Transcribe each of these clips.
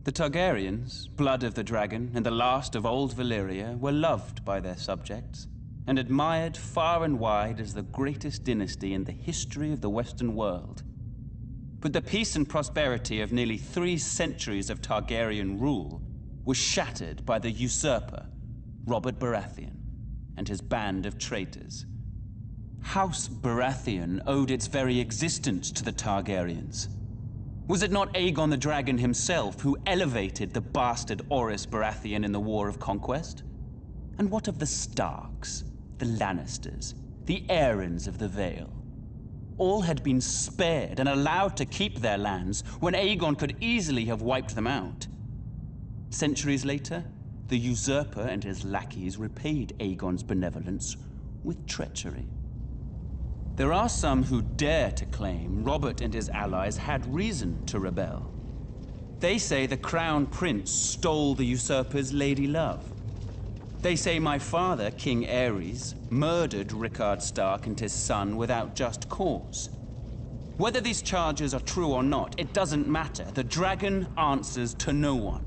The Targaryens, blood of the dragon and the last of old Valyria, were loved by their subjects and admired far and wide as the greatest dynasty in the history of the Western world. But the peace and prosperity of nearly 3 centuries of Targaryen rule was shattered by the usurper, Robert Baratheon, and his band of traitors. House Baratheon owed its very existence to the Targaryens. Was it not Aegon the Dragon himself who elevated the bastard Orys Baratheon in the War of Conquest? And what of the Starks, the Lannisters, the Aarons of the Vale? All had been spared and allowed to keep their lands when Aegon could easily have wiped them out. Centuries later, the usurper and his lackeys repaid Aegon's benevolence with treachery. There are some who dare to claim Robert and his allies had reason to rebel. They say the Crown Prince stole the usurper's lady love. They say my father, King Aerys, murdered Rickard Stark and his son without just cause. Whether these charges are true or not, it doesn't matter. The dragon answers to no one.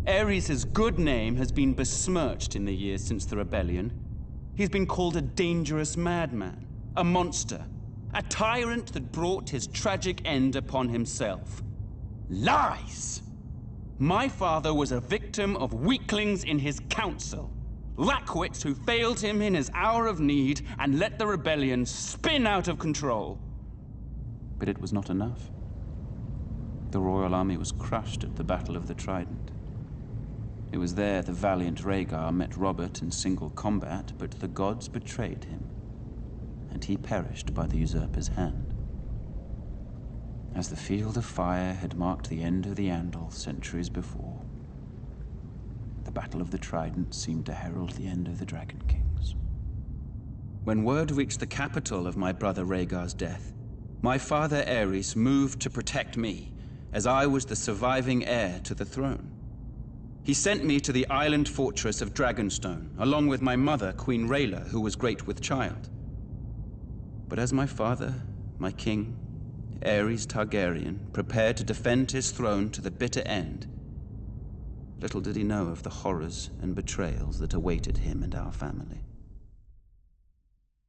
Aerys' good name has been besmirched in the years since the rebellion. He's been called a dangerous madman, a monster, a tyrant that brought his tragic end upon himself. Lies! My father was a victim of weaklings in his council, lackwits who failed him in his hour of need and let the rebellion spin out of control. But it was not enough. The royal army was crushed at the Battle of the Trident. It was there the valiant Rhaegar met Robert in single combat, but the gods betrayed him, and he perished by the usurper's hand. As the Field of Fire had marked the end of the Andal centuries before, the Battle of the Trident seemed to herald the end of the Dragon Kings. When word reached the capital of my brother Rhaegar's death, my father Aerys moved to protect me, as I was the surviving heir to the throne. He sent me to the island fortress of Dragonstone, along with my mother, Queen Rhaela, who was great with child. But as my father, my king, Aerys Targaryen, prepared to defend his throne to the bitter end, little did he know of the horrors and betrayals that awaited him and our family.